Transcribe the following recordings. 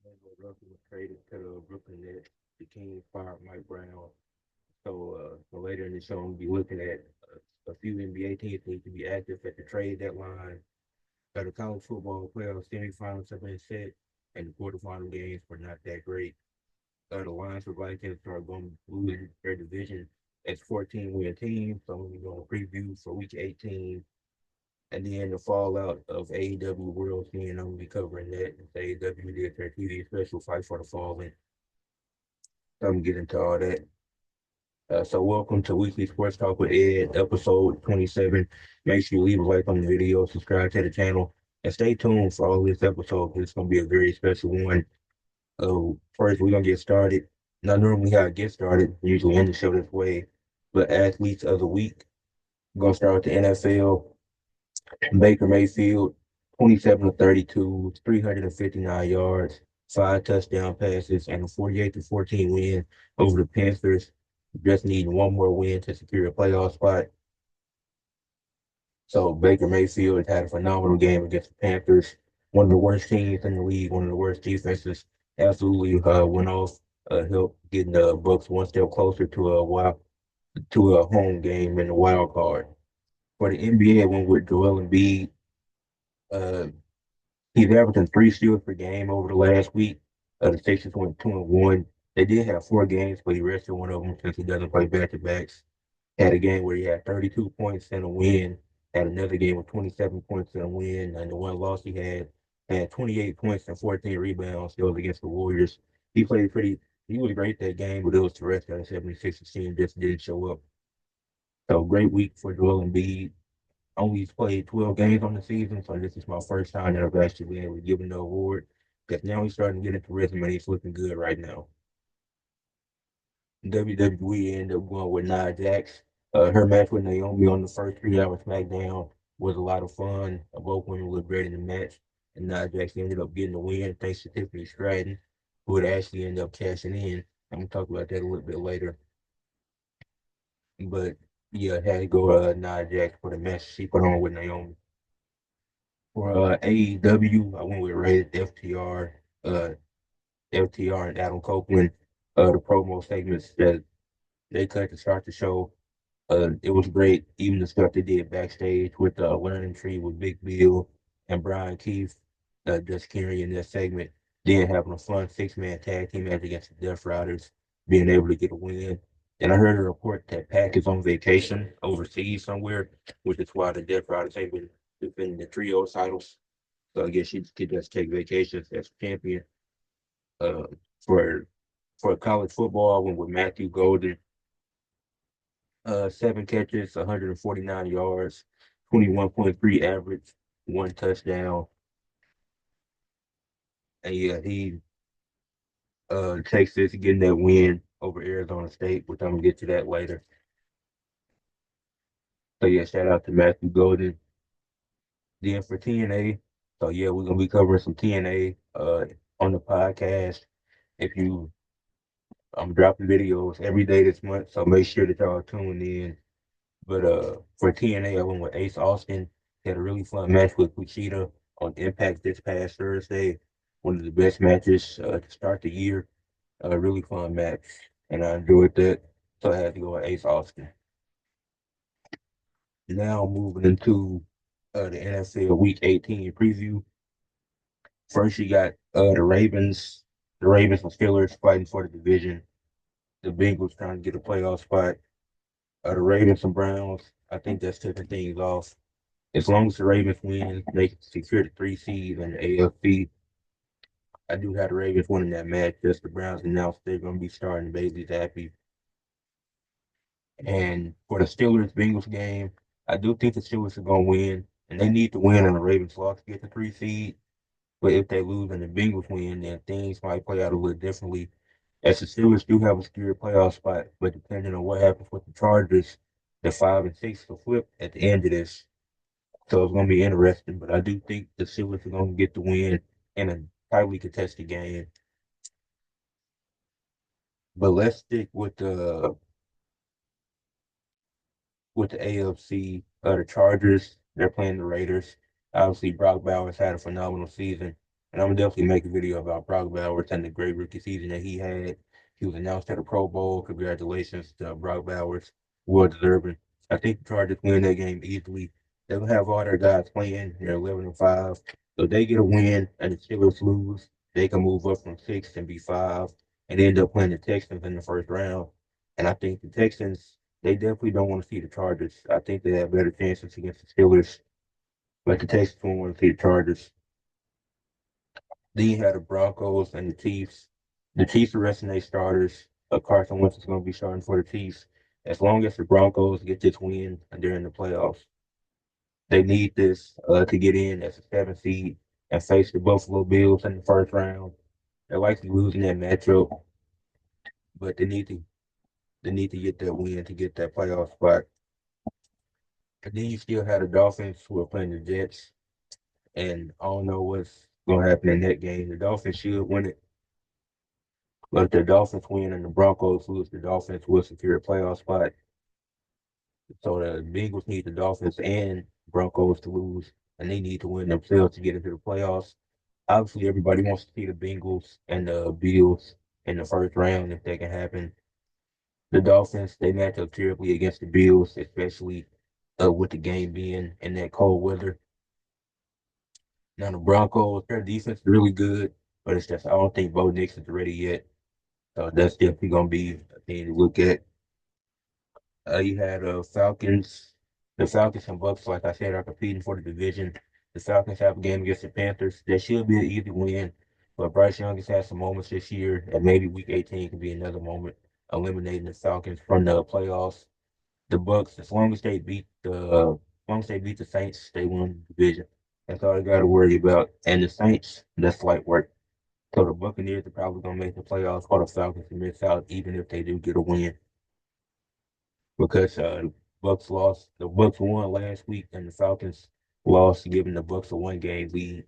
Russell was traded to the Brooklyn Nets. The Kings fired Mike Brown. So later in the show, we'll be looking at a few NBA teams need to be active at the trade deadline. The college football playoff semifinals have been set, and the quarterfinal games were not that great. The Lions for Vikings are going to lose their division as 14-win team. So we're going to preview for week 18 and then the fallout of AEW World Scene. I'm going to be covering that. AEW did their TV special Fight for the Fallen. So I'm going to get into all that. So welcome to Weekly Sports Talk with Ed, episode 27. Make sure you leave a like on the video, subscribe to the channel, and stay tuned for all this episode. It's going to be a very special one. First, we're going to get started. Not normally how I get started, usually end the show this way, but athletes of the week. We're going to start with the NFL. Baker Mayfield, 27 to 32, 359 yards, five touchdown passes, and a 48-14 win over the Panthers. Just needing one more win to secure a playoff spot. So Baker Mayfield had a phenomenal game against the Panthers, one of the worst teams in the league, one of the worst defenses. Absolutely went off, helped getting the Bucks one step closer to a home game in the wild card. For the NBA, I went with Joel Embiid. Uh, He's averaging three steals per game over the last week. The Sixers went 2-1. They did have four games, but he rested one of them since he doesn't play back to backs. Had a game where he had 32 points and a win. Had another game with 27 points and a win. And the one loss he had 28 points and 14 rebounds. It was against the Warriors. He played pretty. He was great that game, but it was the rest of the 76ers team just didn't show up. So great week for Joel Embiid. Only played 12 games on the season, so this is my first time that I've actually been able to give him the award. Because now he's starting to get into rhythm and he's looking good right now. WWE ended up going with Nia Jax. Her match with Naomi on the first 3 hour SmackDown was a lot of fun. Both women looked great in the match, and Nia Jax ended up getting the win thanks to Tiffany Stratton, who would actually end up cashing in. I'm gonna talk about that a little bit later. But yeah, I had to go Nia Jax for the match she put on with Naomi. For AEW, I went with Rated FTR and Adam Copeland. The promo segments that they cut to start the show, it was great. Even the stuff they did backstage with the Learning Tree with Big Bill and Brian Keith, just carrying that segment. Then having a fun six-man tag team match against the Death Riders, being able to get a win. And I heard a report that Pac is on vacation overseas somewhere, which is why the Death Riders ain't been defending the trio titles. So I guess she could just take vacations as champion. Uh, for college football, I went with Matthew Golden. 7 catches, 149 yards, 21.3 average, one touchdown. And yeah, he takes this getting that win over Arizona State, which I'm gonna get to that later. So yeah, shout out to Matthew Golden. Then for TNA, so yeah, we're gonna be covering some TNA on the podcast. If you I'm dropping videos every day this month, so make sure that y'all tune in. But for TNA, I went with Ace Austin. He had a really fun match with Kushida on Impact this past Thursday. One of the best matches to start the year. A really fun match, and I enjoyed that. So I had to go with Ace Austin. Now moving into the NFL Week 18 preview. First, you got the Ravens and Steelers fighting for the division. The Bengals trying to get a playoff spot. The Ravens and Browns, I think that's tipping things off. As long as the Ravens win, they can secure the 3 seed in the AFC. I do have the Ravens winning that match. Just the Browns announced they're going to be starting Bailey Zappi. And for the Steelers Bengals game, I do think the Steelers are going to win, and they need to win and the Ravens loss to get the 3 seed. But if they lose and the Bengals win, then things might play out a little differently. As the Steelers do have a secure playoff spot, but depending on what happens with the Chargers, the 5 and 6 will flip at the end of this. So it's going to be interesting, but I do think the Steelers are going to get the win in a tightly contested game. But let's stick with the AFC. The Chargers, they're playing the Raiders. Obviously, Brock Bowers had a phenomenal season. And I'm gonna definitely make a video about Brock Bowers and the great rookie season that he had. He was announced at a Pro Bowl. Congratulations to Brock Bowers. Well deserving. I think the Chargers win that game easily. They don't have all their guys playing. They're 11-5. So if they get a win and the Steelers lose, they can move up from 6 and be 5 and end up playing the Texans in the first round. And I think the Texans, they definitely don't want to see the Chargers. I think they have better chances against the Steelers, but the Texans won't want to see the Chargers. Then you had the Broncos and the Chiefs. The Chiefs are resting their starters. Carson Wentz is going to be starting for the Chiefs. As long as the Broncos get this win during the playoffs, they need this to get in as a 7th seed and face the Buffalo Bills in the first round. They're likely losing that matchup, but they need to get that win to get that playoff spot. And then you still have the Dolphins who are playing the Jets, and I don't know what's going to happen in that game. The Dolphins should win it, but if the Dolphins win and the Broncos lose, the Dolphins will secure a playoff spot. So the Bengals need the Dolphins and Broncos to lose, and they need to win themselves to get into the playoffs. Obviously, everybody wants to see the Bengals and the Bills in the first round if that can happen. The Dolphins, they match up terribly against the Bills, especially with the game being in that cold weather. Now the Broncos, their defense is really good, but it's just I don't think Bo Nix is ready yet. So that's definitely gonna be a thing to look at. You had Falcons. The Falcons and Bucks, like I said, are competing for the division. The Falcons have a game against the Panthers. That should be an easy win, but Bryce Young has had some moments this year, and maybe Week 18 could be another moment, eliminating the Falcons from the playoffs. The Bucks, as long as they beat the Saints, they won the division. That's all they got to worry about. And the Saints, that's light work. So the Buccaneers are probably gonna make the playoffs, or the Falcons to miss out, even if they do get a win, because Bucks lost. The Bucks won last week, and the Falcons lost, giving the Bucks a 1-game lead.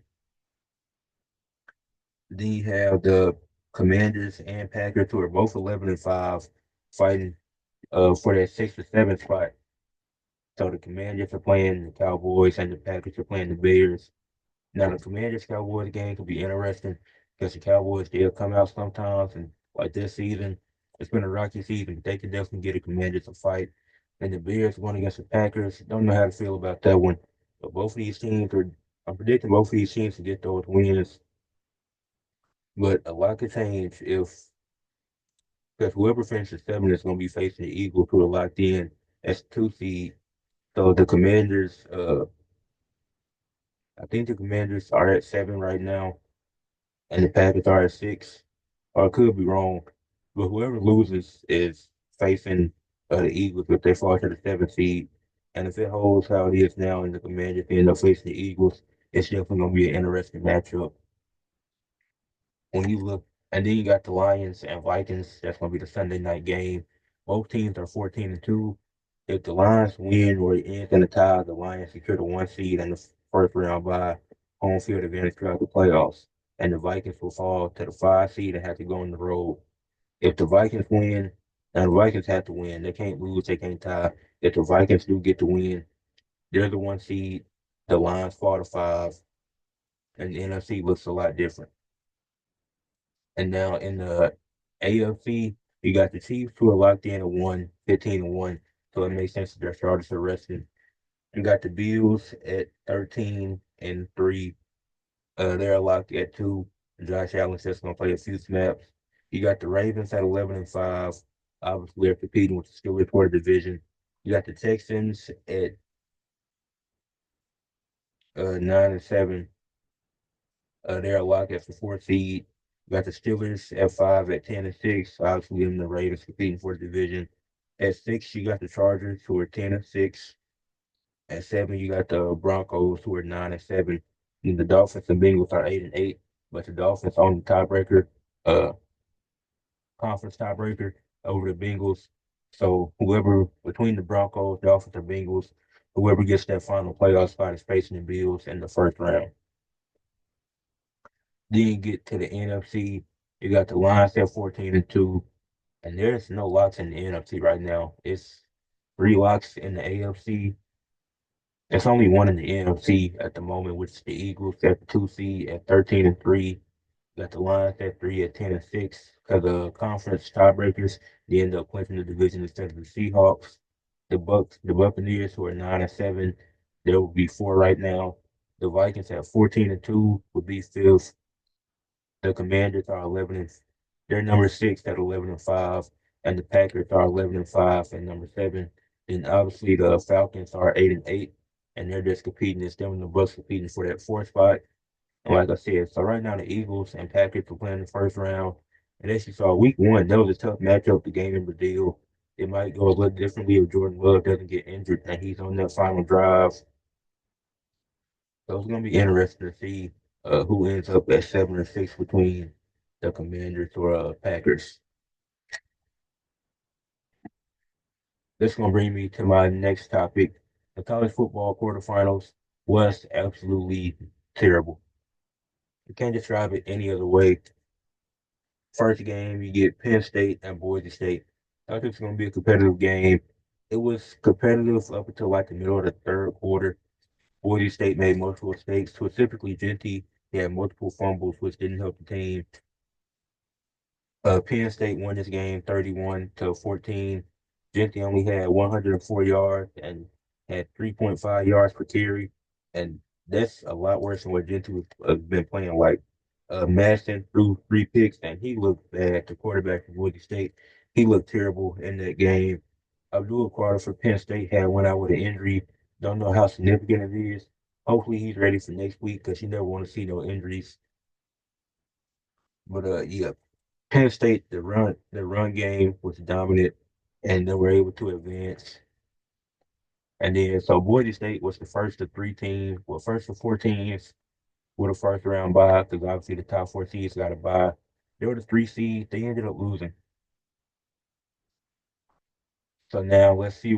Then you have the Commanders and Packers, who are both 11-5, fighting for that 6th or 7th spot. So the Commanders are playing the Cowboys, and the Packers are playing the Bears. Now the Commanders Cowboys game could be interesting because the Cowboys they'll come out sometimes, and like this season, it's been a rocky season, but they can definitely get the Commanders a fight. And the Bears won against the Packers. Don't know how to feel about that one. But both of these teams are I'm predicting both of these teams to get those wins. But a lot could change if because whoever finishes 7 is gonna be facing the Eagles who are locked in as 2 seed. So the Commanders, I think the Commanders are at 7 right now, and the Packers are at 6. Or I could be wrong, but whoever loses is facing the Eagles if they fall to the 7th seed. And if it holds how it is now and the Commanders end up facing the Eagles, it's definitely going to be an interesting matchup. When you look, and then you got the Lions and Vikings, that's going to be the Sunday night game. Both teams are 14-2. If the Lions win or it ends in a tie, the Lions secure the 1 seed and the first round by home field advantage throughout the playoffs. And the Vikings will fall to the 5 seed and have to go on the road. If the Vikings win, and the Vikings have to win, they can't lose, they can't tie. If the Vikings do get the win, they're the 1 seed. The Lions fall to 5, and the NFC looks a lot different. And now in the AFC, you got the Chiefs who are locked in at 15-1, so it makes sense that their starters are rested. You got the Bills at 13-3. They're locked at 2. Josh Allen says going to play a few snaps. You got the Ravens at 11-5. Obviously, they're competing with the Steelers for the division. You got the Texans at 9-7. They're locked at the 4th seed. You got the Steelers at 5 at 10-6. Obviously, them the Ravens competing for the division. At 6, you got the Chargers who are 10-6. At 7, you got the Broncos who are 9-7. And the Dolphins and Bengals are 8-8. But the Dolphins on the tiebreaker, uh, conference tiebreaker over the Bengals. So whoever between the Broncos, Dolphins, or Bengals, whoever gets that final playoff spot is facing the Bills in the first round. Then you get to the NFC. You got the Lions at 14-2, and there's no locks in the NFC right now. It's 3 locks in the AFC. There's only one in the NFC at the moment, which is the Eagles at the 2 seed at 13-3. Got the Lions at 3 at 10-6 because of conference tiebreakers. They end up clinching the division instead of the Seahawks. The Buccaneers, who are 9-7, there will be four right now. The Vikings at 14-2 would be fifth. The Commanders are 11 and they're number six at 11-5, and the Packers are 11-5 and number seven. Then obviously the Falcons are 8-8, and they're just competing. It's them and the Bucks competing for that fourth spot. And like I said, so right now the Eagles and Packers are playing the first round. And as you saw, week one, that was a tough matchup, the game in Brazil. It might go a little differently if Jordan Love doesn't get injured and he's on that final drive. So it's going to be interesting to see who ends up at 7 or 6 between the Commanders or Packers. This is going to bring me to my next topic. The college football quarterfinals was absolutely terrible. You can't describe it any other way. First game, you get Penn State and Boise State. I think it's going to be a competitive game. It was competitive up until like the middle of the third quarter. Boise State made multiple mistakes, specifically Genty. He had multiple fumbles, which didn't help the team. Penn State won this game 31-14. Genty only had 104 yards and had 3.5 yards per carry, and that's a lot worse than what Genty was been playing like. Madison threw 3 picks, and he looked bad. The quarterback from Boise State, he looked terrible in that game. Abdul Carter for Penn State had went out with an injury. Don't know how significant it is. Hopefully he's ready for next week because you never want to see no injuries. But yeah, Penn State, the run game was dominant, and they were able to advance. And then so Boise State was the first of three teams, well, first of four teams with a first round bye, because obviously the top four seeds got a bye. They were the 3 seed. They ended up losing. So now let's see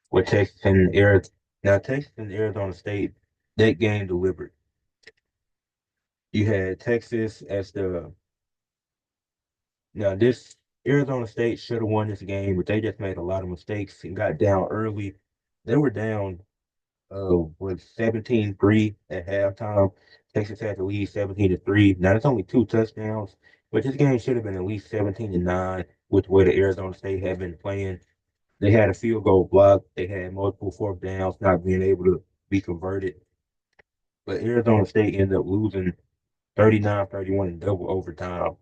what Texas and Arizona. Now Texas and Arizona State, that game delivered. You had Texas as the now this Arizona State should have won this game, but they just made a lot of mistakes and got down early. They were down with 17-3 at halftime. Texas had to lead 17-3. Now it's only two touchdowns, but this game should have been at least 17-9 with the way the Arizona State had been playing. They had a field goal block. They had multiple fourth downs not being able to be converted. But Arizona State ended up losing 39-31 in double overtime.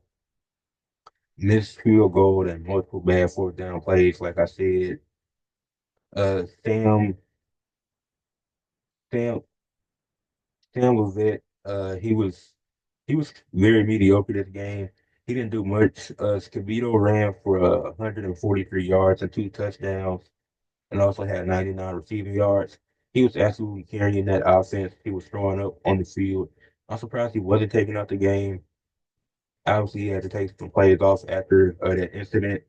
Missed field goal and multiple bad fourth down plays, like I said. Uh, Sam, Sam, Sam Levitt, he was very mediocre this game. He didn't do much. Scavito ran for 143 yards and two touchdowns, and also had 99 receiving yards. He was absolutely carrying that offense. He was throwing up on the field. I'm surprised he wasn't taking out the game. Obviously, he had to take some plays off after that incident.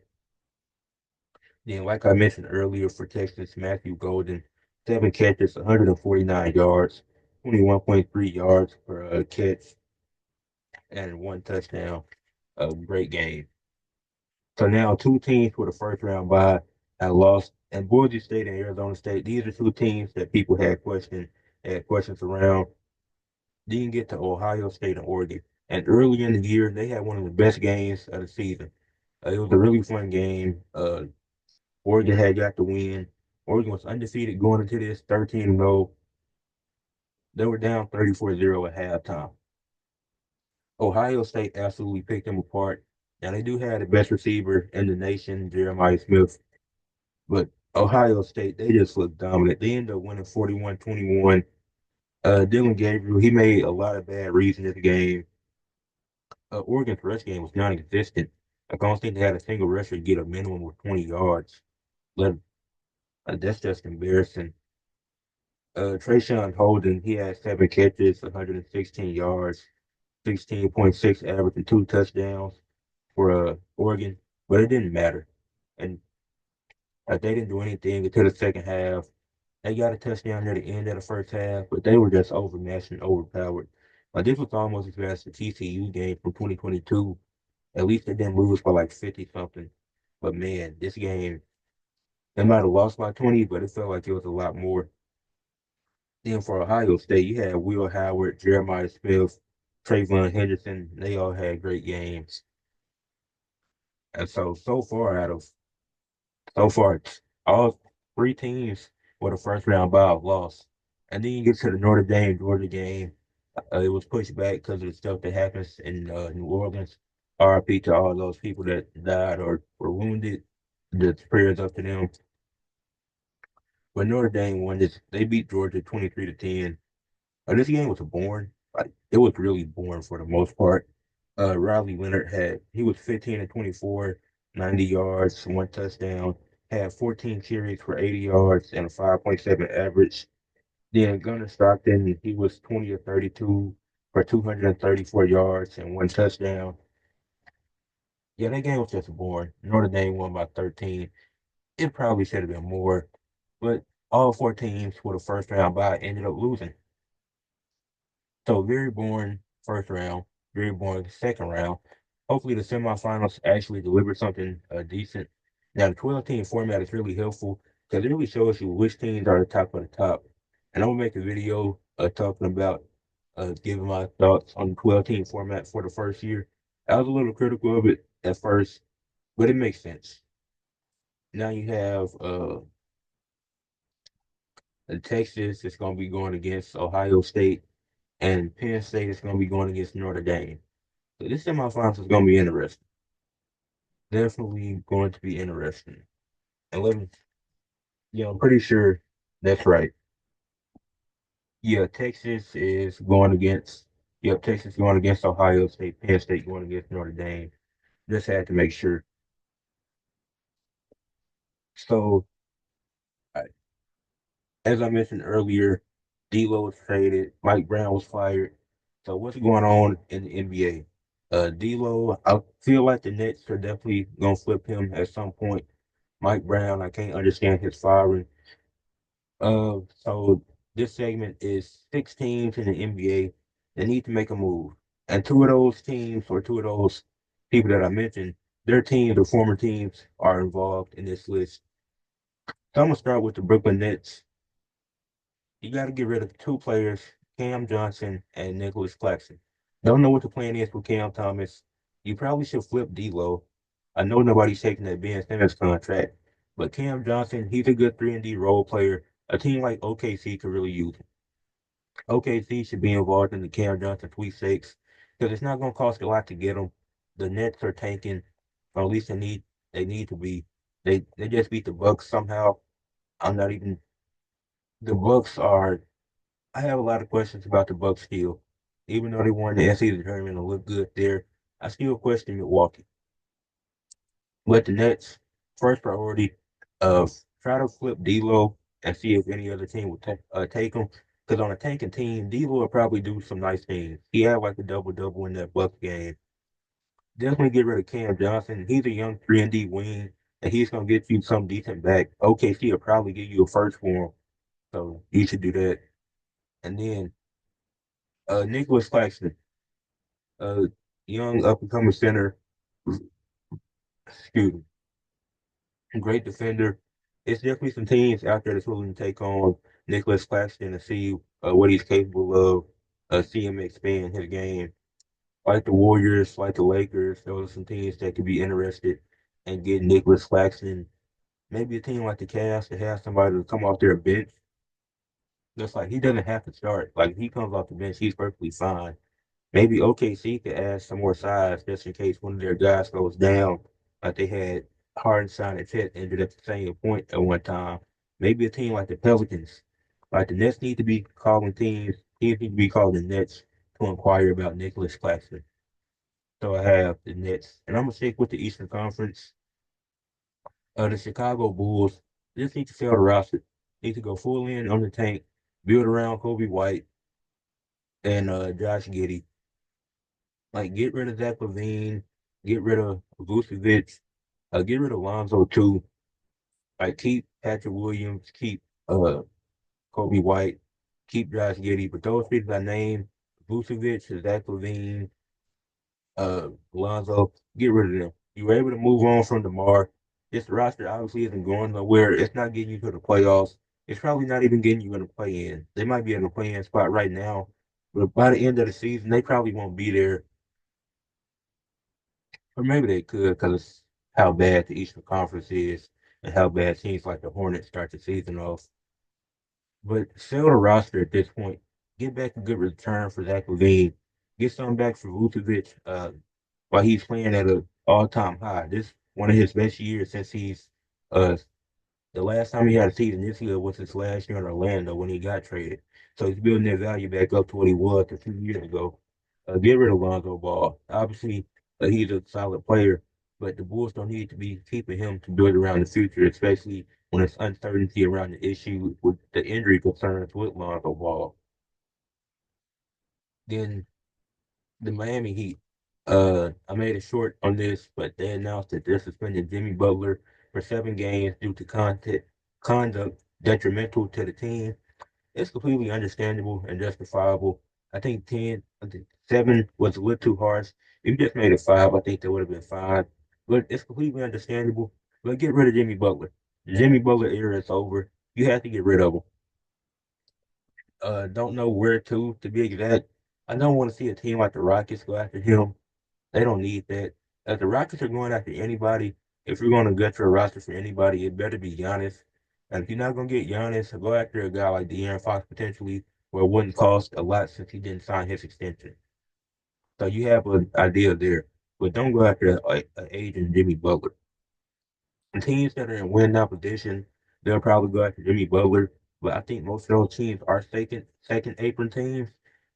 Then, like I mentioned earlier, for Texas, Matthew Golden, 7 catches, 149 yards, 21.3 yards per catch, and one touchdown. A great game. So now two teams for the first round bye have lost, and Boise State and Arizona State. These are two teams that people had questions around. Then you get to Ohio State and Oregon, and early in the year they had one of the best games of the season. It was a really fun game. Oregon had got the win. Oregon was undefeated going into this 13-0. They were down 34-0 at halftime. Ohio State absolutely picked them apart. Now they do have the best receiver in the nation, Jeremiah Smith, but Ohio State, they just looked dominant. They ended up winning 41-21. Dylan Gabriel, he made a lot of bad reads in this game. Oregon's rush game was non-existent. I don't think they had a single rusher get a minimum of 20 yards. But that's just embarrassing. Trayshawn Holden, he had 7 catches, 116 yards, 16.6 average, and two touchdowns for Oregon, but it didn't matter. And they didn't do anything until the second half. They got a touchdown near the end of the first half, but they were just overmatched and overpowered. This was almost as bad as the TCU game from 2022. At least they didn't lose by like 50 something. But man, this game, They might have lost by 20, but it felt like it was a lot more. Then for Ohio State, you had Will Howard, Jeremiah Smith, Trayvon Henderson. They all had great games. And so far, all three teams were the first round bye of loss. And then you get to the Notre Dame Georgia game. It was pushed back because of the stuff that happens in New Orleans. RIP to all those people that died or were wounded. The prayers up to them. But Notre Dame won this. They beat Georgia 23-10. This game was boring. Like it was really boring for the most part. Riley Leonard he was 15 and 24, 90 yards, one touchdown, had 14 carries for 80 yards and a 5.7 average. Then Gunnar Stockton, he was 20 or 32 for 234 yards and one touchdown. Yeah, that game was just boring. Notre Dame won by 13. It probably should have been more, but all four teams with a first round bye ended up losing. So very boring first round, very boring second round. Hopefully the semifinals actually deliver something decent. Now the 12-team format is really helpful because it really shows you which teams are the top of the top. And I'm gonna make a video talking about giving my thoughts on the 12-team format for the first year. I was a little critical of it at first, but it makes sense. Now you have Texas is gonna be going against Ohio State, and Penn State is gonna be going against Notre Dame. So this semifinals is going to be interesting. Definitely going to be interesting. And let me, yeah, I'm pretty sure that's right. Yeah, Texas going against Ohio State, Penn State going against Notre Dame. Just had to make sure. So, I- as I mentioned earlier, D'Lo was traded, Mike Brown was fired. So what's going on in the NBA? D'Lo, I feel like the Nets are definitely going to flip him at some point. Mike Brown, I can't understand his firing. So this segment is six teams in the NBA that need to make a move. And two of those teams or two of those people that I mentioned, their teams or former teams are involved in this list. So I'm gonna start with the Brooklyn Nets. You got to get rid of two players, Cam Johnson and Nicholas Claxton. Don't know what the plan is for Cam Thomas. You probably should flip D'Lo. I know nobody's taking that Ben Simmons contract, but Cam Johnson, he's a good 3-and-D role player. A team like OKC could really use him. OKC should be involved in the Cam Johnson sweepstakes because it's not going to cost a lot to get him. The Nets are tanking, or at least they need to be. They just beat the Bucks somehow. I'm not even the Bucks are I have a lot of questions about the Bucks still. Even though they won the NCAA tournament and look good there, I still question Milwaukee. But the Nets, first priority, uh, try to flip D'Lo and see if any other team will take him. Because on a tanking team, D'Lo will probably do some nice things. He had like a double double in that Bucks game. Definitely get rid of Cam Johnson. He's a young 3-and-D wing, and he's gonna get you some decent back. OKC will probably give you a first for him, so you should do that. And then Nicholas Claxton. uh, young up and coming center, excuse me, great defender. It's definitely some teams out there that's willing to take on Nicholas Claxton and see what he's capable of, see him expand his game. Like the Warriors, like the Lakers, those are some teams that could be interested in getting Nicholas Claxton. Maybe a team like the Cavs to have somebody to come off their bench. Just like he doesn't have to start. Like if he comes off the bench, he's perfectly fine. Maybe OKC could add some more size just in case one of their guys goes down, like they had Hardenstein and Chet injured at the same point at one time. Maybe a team like the Pelicans, like the Nets need to be calling teams need to be calling the Nets to inquire about Nicholas Claxton. So I have the Nets, and I'm gonna stick with the Eastern Conference. The Chicago Bulls just need to sell the roster, need to go full in on the tank, build around Kobe White and Josh Giddey. Like get rid of Zach LaVine, get rid of Vucevic, get rid of Lonzo too. Like keep Patrick Williams, keep Kobe White, keep Josh Giddey. But those people I named, Vucevic, Zach LaVine, Lonzo, get rid of them. You were able to move on from DeMar. This roster obviously isn't going nowhere. It's not getting you to the playoffs. It's probably not even getting you in the play-in. They might be in the play-in spot right now, but by the end of the season, they probably won't be there. Or maybe they could because how bad the Eastern Conference is and how bad teams like the Hornets start the season off. But sell the roster at this point. Get back a good return for Zach LaVine. Get something back for Vucevic while he's playing at an all-time high. This one of his best years since he's uh the last time he had a season this year was his last year in Orlando when he got traded. So he's building that value back up to what he was a few years ago. Get rid of Lonzo Ball. Obviously, he's a solid player, but the Bulls don't need to be keeping him to build around the future, especially when it's uncertainty around the issue with the injury concerns with Lonzo Ball. Then the Miami Heat. I made it short on this, but they announced that they're suspending Jimmy Butler for 7 games due to conduct detrimental to the team. It's completely understandable and justifiable. I think 7 was a little too harsh. If you just made it 5, I think that would have been fine. But it's completely understandable. But get rid of Jimmy Butler. The Jimmy Butler era is over. You have to get rid of him. Don't know where to be exact. I don't want to see a team like the Rockets go after him. They don't need that. If the Rockets are going after anybody, if you're going to gut your roster for anybody, it better be Giannis. And if you're not going to get Giannis, go after a guy like De'Aaron Fox potentially, where it wouldn't cost a lot since he didn't sign his extension. So you have an idea there. But don't go after an agent Jimmy Butler. And teams that are in win now position, they'll probably go after Jimmy Butler. But I think most of those teams are second apron teams.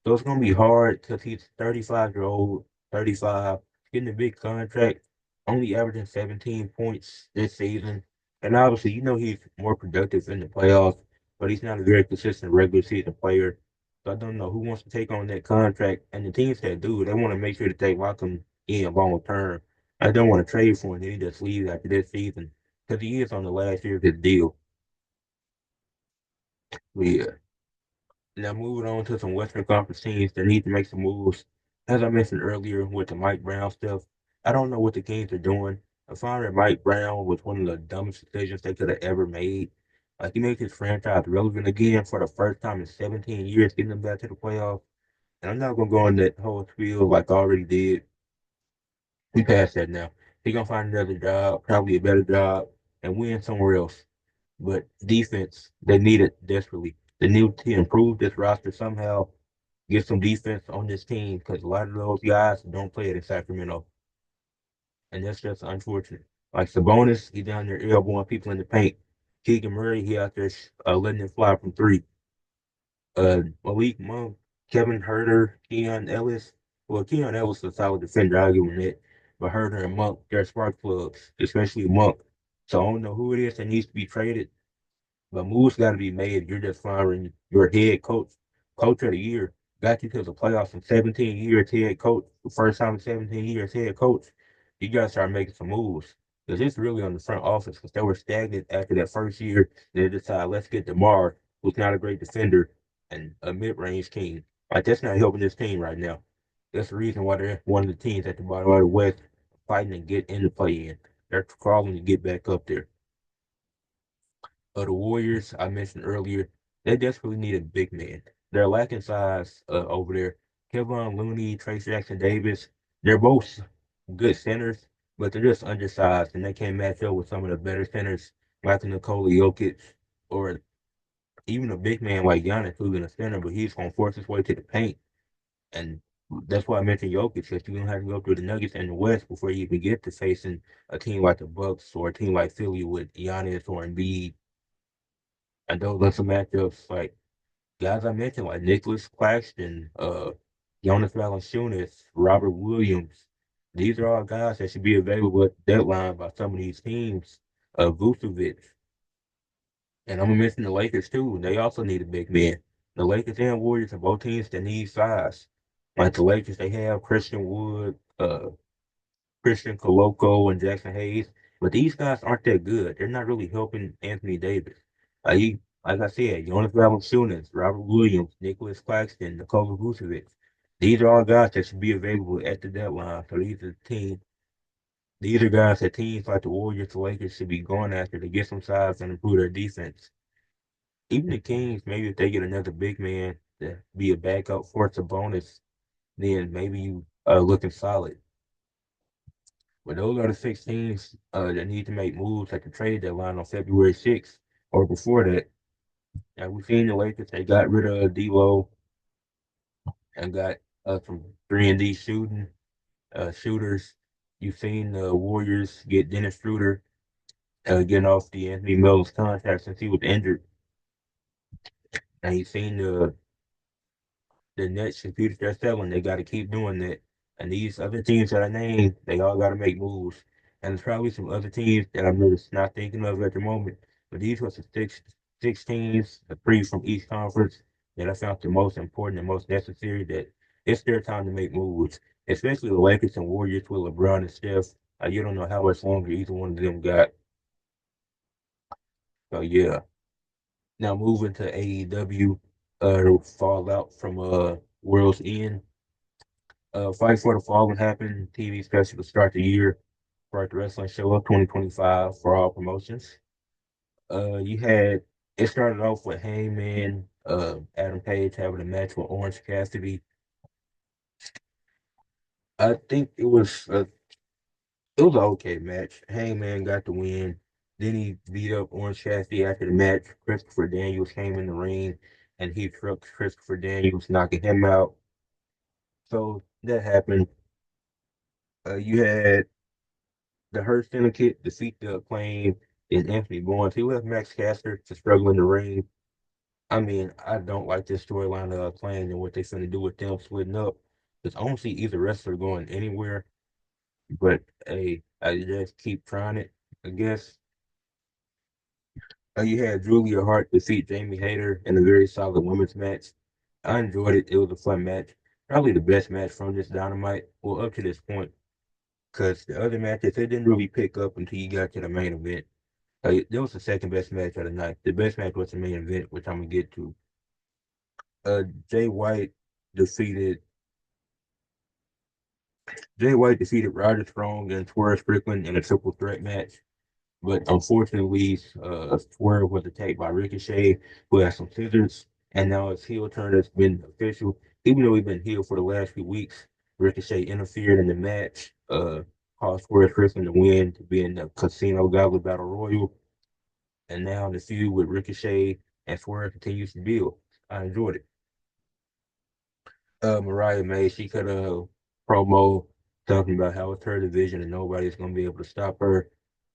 So it's gonna be hard because he's 35 year old, 35, getting a big contract, only averaging 17 points this season. And obviously, he's more productive in the playoffs, but he's not a very consistent regular season player. So I don't know who wants to take on that contract. And the teams that do, they want to make sure that they lock him in long term. I don't want to trade for him. Then he just leaves after this season because he is on the last year of his deal. But yeah. Now moving on to some Western Conference teams that need to make some moves. As I mentioned earlier with the Mike Brown stuff, I don't know what the Kings are doing. I find that Mike Brown was one of the dumbest decisions they could have ever made. Like he made his franchise relevant again for the first time in 17 years, getting them back to the playoffs. And I'm not gonna go on that whole spiel like I already did. We passed that now. He gonna find another job, probably a better job, and win somewhere else. But defense, they need it desperately. They need to improve this roster somehow, get some defense on this team because a lot of those guys don't play it in Sacramento, and that's just unfortunate. Like Sabonis, he down there elbowing people in the paint. Keegan Murray, he out there letting it fly from three. Malik Monk, Kevin Herter, Keon Ellis. Well, Keon Ellis is a solid defender, I'll give him that. But Herter and Monk, they're spark plugs, especially Monk. So I don't know who it is that needs to be traded, but moves got to be made. You're just firing your head coach of the year. Got you to the playoffs in 17 years, head coach. The first time in 17 years, head coach. You got to start making some moves. Because it's really on the front office because they were stagnant after that first year. They decided, let's get DeMar, who's not a great defender and a mid-range king. Like, that's not helping this team right now. That's the reason why they're one of the teams at the bottom of the West fighting to get in the play-in. They're crawling to get back up there. The Warriors I mentioned earlier, they desperately need a big man. They're lacking size over there. Kevon Looney, Trace Jackson Davis, they're both good centers, but they're just undersized and they can't match up with some of the better centers like Nikola Jokic or even a big man like Giannis who's in a center, but he's gonna force his way to the paint. And that's why I mentioned Jokic, because you're gonna have to go through the Nuggets and the West before you even get to facing a team like the Bucks or a team like Philly with Giannis or Embiid. And those are some matchups like guys I mentioned, like Nicholas Claxton, Jonas Valanciunas, Robert Williams. These are all guys that should be available at the deadline by some of these teams. Vucevic. And I'm gonna mention the Lakers too. They also need a big man. The Lakers and Warriors are both teams that need size. Like the Lakers, they have Christian Wood, Christian Coloco and Jackson Hayes, but these guys aren't that good. They're not really helping Anthony Davis. Like I said, Jonas Valanciunas, Robert Williams, Nicholas Claxton, Nikola Vucevic. These are all guys that should be available at the deadline. So these are the teams These are guys that teams like the Warriors, the Lakers should be going after to get some size and improve their defense. Even the Kings, maybe if they get another big man to be a backup for it's a bonus, then maybe you are looking solid. But those are the six teams that need to make moves at the trade deadline on February 6th or before that. Now we've seen the Lakers, they got rid of D'Lo and got some 3-and-D shooters. You've seen the Warriors get Dennis Schroeder getting off the Anthony Mills contract since he was injured. And you've seen the Nets computers they're selling, they got to keep doing that. And these other teams that I named, they all got to make moves. And there's probably some other teams that I'm just not thinking of at the moment. But these were the six teams, the three from each conference, that I found the most important and most necessary. That it's their time to make moves, especially the Lakers and Warriors with LeBron and Steph. You don't know how much longer either one of them got. So yeah. Now moving to AEW, the fallout from World's End. Fight for the Fallen happened, TV special to start the year, start the wrestling show of 2025 for all promotions. You had it started off with Hangman, Adam Page having a match with Orange Cassidy. I think it was an okay match. Hangman got the win. Then he beat up Orange Cassidy after the match. Christopher Daniels came in the ring and he trucked Christopher Daniels, knocking him out. So that happened. You had the Hurt Syndicate defeat the Acclaim and Anthony Bowens. He left Max Caster to struggle in the ring. I mean, I don't like this storyline of Acclaim and what they finna do with them splitting up. Because I don't see either wrestler going anywhere. But hey, I just keep trying it, I guess. You had Julia Hart defeat Jamie Hayter in a very solid women's match. I enjoyed it. It was a fun match. Probably the best match from this Dynamite. Well, up to this point. Because the other matches, they didn't really pick up until you got to the main event. That was the second best match of the night. The best match was the main event, which I'm gonna get to. Uh, Jay White defeated Jay White defeated Roger Strong and Swerve Strickland in a triple threat match. But unfortunately, Swerve was attacked by Ricochet, who has some scissors, and now his heel turn has been official. Even though he's been heel for the last few weeks, Ricochet interfered in the match, caused Swerve Strickland to win to be in the Casino Gauntlet Battle Royal. And now the feud with Ricochet and Swerve continues to build. I enjoyed it. Mariah May, she cut a promo talking about how it's her division and nobody's gonna be able to stop her.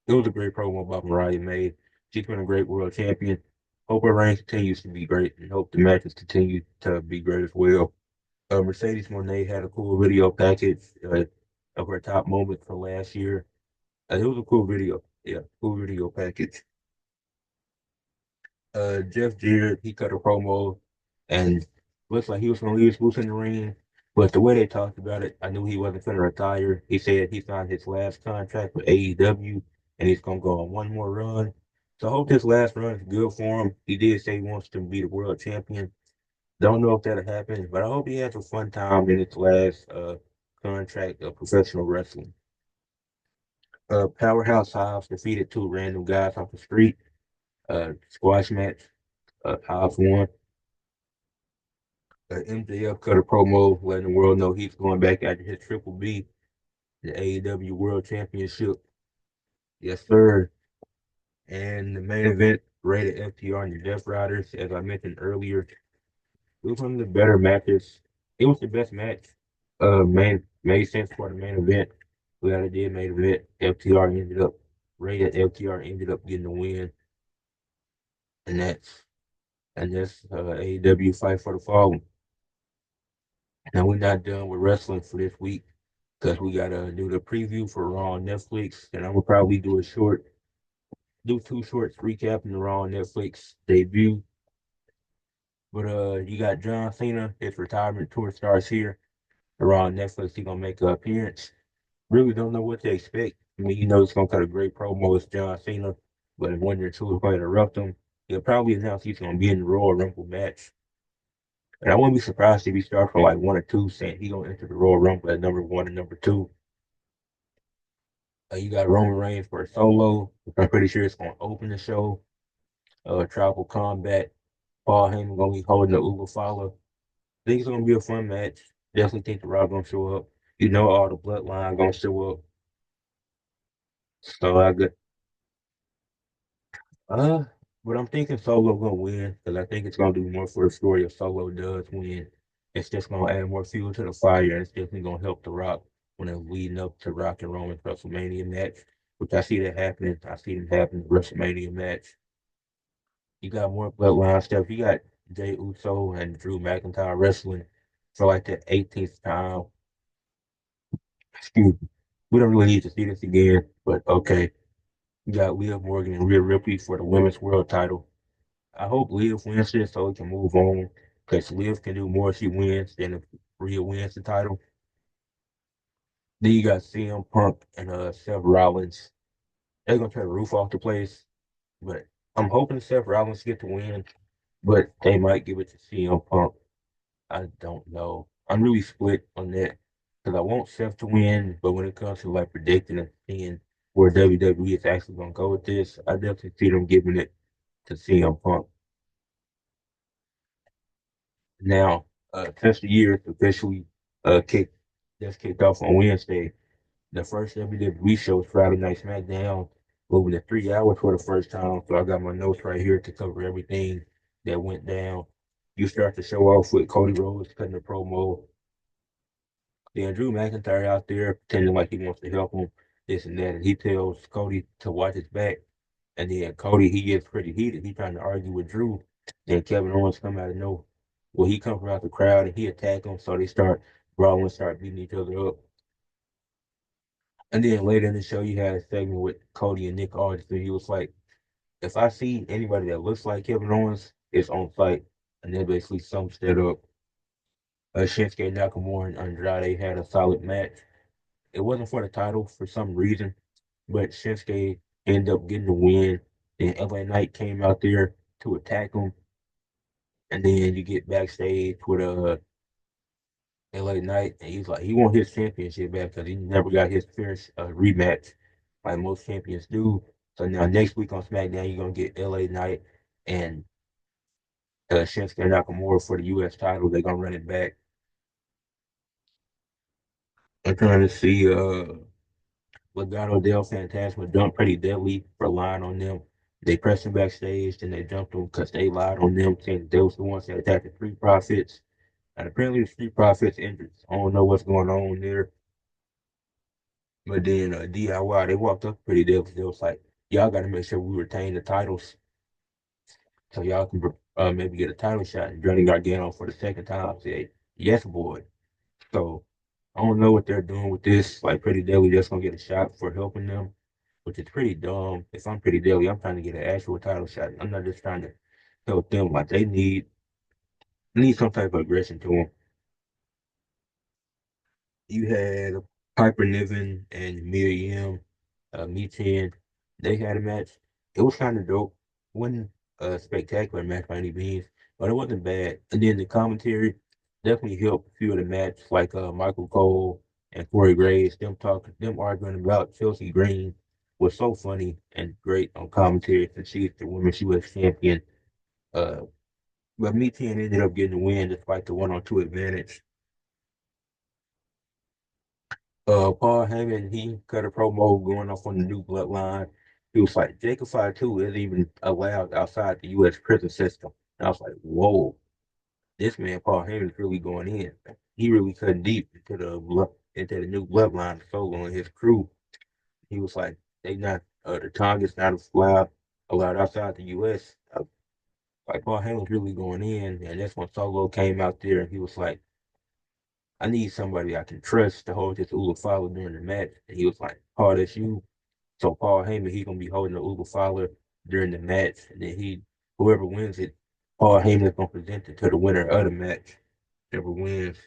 It was a great promo about Mariah May. She's been a great world champion. Hope her reign continues to be great and hope the matches continue to be great as well. Mercedes Moné had a cool video package of her top moments from last year. It was a cool video. Yeah, cool video package. Jeff Jarrett, he cut a promo and looks like he was going to leave his boots in the ring. But the way they talked about it, I knew he wasn't going to retire. He said he signed his last contract with AEW and he's going to go on one more run. So I hope this last run is good for him. He did say he wants to be the world champion. Don't know if that'll happen, but I hope he has a fun time in his last contract of professional wrestling. Powerhouse Hobbs defeated two random guys off the street. Squash match. Hobbs won. MJF cut a promo letting the world know he's going back after his Triple B, the AEW World Championship. Yes, sir. And the main event, rated FTR and the Death Riders, as I mentioned earlier, it was one of the better matches. It was the best match. Made sense for the main event. Glad it did main event. FTR ended up getting the win, and that's AEW Fight for the Fallen. Now we're not done with wrestling for this week because we gotta do the preview for Raw on Netflix, and I will probably do two shorts recapping the Raw on Netflix debut. But you got John Cena, his retirement tour starts here. The Raw on Netflix, he's gonna make an appearance. Really don't know what to expect. I mean, it's gonna cut a great promo as John Cena, but if one or two is going to interrupt him, he'll probably announce he's gonna be in the Royal Rumble match. And I wouldn't be surprised if he starts from like one or two, saying he gonna enter the Royal Rumble at number one and number two. You got Roman Reigns for a solo, which I'm pretty sure it's gonna open the show. Tribal Combat. Paul Heyman gonna be holding the Uber follow. Think it's gonna be a fun match. Definitely think the Rock gonna show up. You know all the bloodline gonna show up. So I got uh but I'm thinking Solo gonna win because I think it's gonna do more for the story if Solo does win. It's just gonna add more fuel to the fire and it's definitely gonna help the Rock when it's leading up to Rock and Roman's WrestleMania match, which I see that happening. I see them happening WrestleMania match. You got more bloodline stuff. You got Jay Uso and Drew McIntyre wrestling for like the 18th time. Excuse me. We don't really need to see this again, but okay. You got Liv Morgan and Rhea Ripley for the women's world title. I hope Liv wins this so we can move on because Liv can do more if she wins than if Rhea wins the title. Then you got CM Punk and Seth Rollins. They're gonna try to roof off the place, but I'm hoping Seth Rollins get the win, but they might give it to CM Punk. I don't know. I'm really split on that because I want Seth to win, but when it comes to like predicting and seeing where WWE is actually going to go with this, I definitely see them giving it to CM Punk. Now, Test of Year is officially kicked just kicked off on Wednesday. The first WWE show is Friday Night Smackdown, moving to 3 hours for the first time. So I got my notes right here to cover everything that went down. You start the show off with Cody Rhodes cutting the promo. Then Drew McIntyre out there pretending like he wants to help him, this and that, and he tells Cody to watch his back. And then Cody, he gets pretty heated. He trying to argue with Drew. Then Kevin Owens come out of nowhere. Well, he comes from out the crowd and he attack him, so they start brawling, start beating each other up. And then later in the show, you had a segment with Cody and Nick Aldis. So he was like, if I see anybody that looks like Kevin Owens, it's on site. And then basically sums that up. Shinsuke Nakamura and Andrade had a solid match. It wasn't for the title for some reason, but Shinsuke ended up getting the win. Then LA Knight came out there to attack him, and then you get backstage with LA Knight, and he's like he won his championship back because he never got his first rematch like most champions do. So now next week on SmackDown, you're gonna get LA Knight and Shinsuke Nakamura for the U.S. title. They're gonna run it back. I'm trying to see Legado del Fantasma jumped pretty deadly for lying on them. They pressed him backstage, then they jumped him because they lied on them, saying they was the ones that attacked the Street Profits. And apparently the Street Profits injured. I don't know what's going on there. But then DIY, they walked up pretty deadly. They was like, y'all got to make sure we retain the titles so y'all can maybe get a title shot. And Johnny Gargano for the second time said, yes, boy. So I don't know what they're doing with this. Like Pretty Deadly just gonna get a shot for helping them, which is pretty dumb. If I'm Pretty Deadly, I'm trying to get an actual title shot. I'm not just trying to help them. Like they need some type of aggression to them. You had Piper Niven and Mia Yim, Me 10. They had a match. It was kind of dope. Wasn't a spectacular match by any means, but it wasn't bad. And then the commentary definitely helped fuel the match, like Michael Cole and Corey Graves. Them arguing about Chelsea Green was so funny and great on commentary since she's the women's U.S. champion. Uh, but Me 10 ended up getting the win despite the one-on-two advantage. Paul Heyman, he cut a promo going off on the new bloodline. He was like, Jacob 5-2 isn't even allowed outside the U.S. prison system. And I was like, whoa, this man, Paul Heyman, is really going in. He really cut deep into the new bloodline solo and his crew. He was like, they not, the Tonga's not allowed outside the U.S. Like, Paul Heyman's really going in. And that's when Solo came out there and he was like, I need somebody I can trust to hold this Ula Fowler during the match. And he was like, Paul, that's you. So Paul Heyman, he's gonna be holding the Ula Fowler during the match. And then whoever wins it, Paul Heyman is gonna present it to the winner of the match. Whoever wins.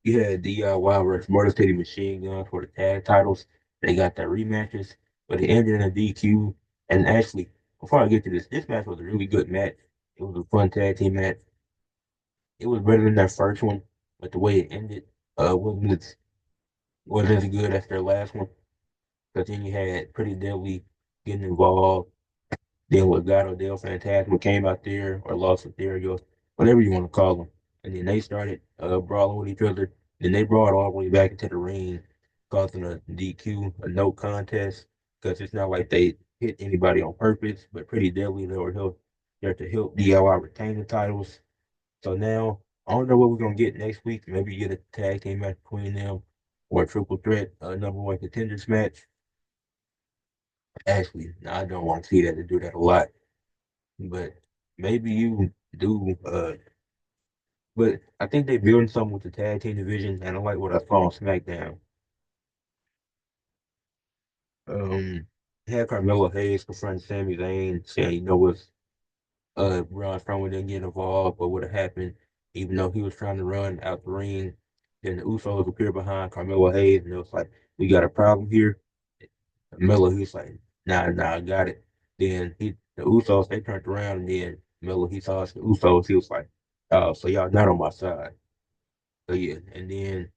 You had DIY versus Motor City Machine Guns for the tag titles. They got their rematches, but it ended in a DQ. And actually, before I get to this match was a really good match. It was a fun tag team match. It was better than that first one, but the way it ended wasn't was as good as their last one. But then you had Pretty Deadly getting involved. Then Legado del Fantasma came out there, or Los Ethereos, whatever you want to call them. And then they started brawling with each other. Then they brought all the way back into the ring, causing a DQ, a no contest, because it's not like they hit anybody on purpose, but Pretty Deadly, they were there to help DIY retain the titles. So now, I don't know what we're going to get next week. Maybe you get a tag team match between them or a triple threat number one contenders match. Actually, I don't want to see that. They do that a lot. But maybe you do. But I think they building something with the tag team division, and I like what I saw on SmackDown. Um, had Carmelo Hayes confront Sami Zayn, saying, what's Braun Strowman didn't get involved, what would have happened, even though he was trying to run out the ring. Then the Usos appear behind Carmelo Hayes, and it was like, we got a problem here. Melo, he was like, nah, I got it. Then the Usos, they turned around, and then Melo, he saw us, the Usos, he was like, oh, so y'all not on my side. So yeah, and then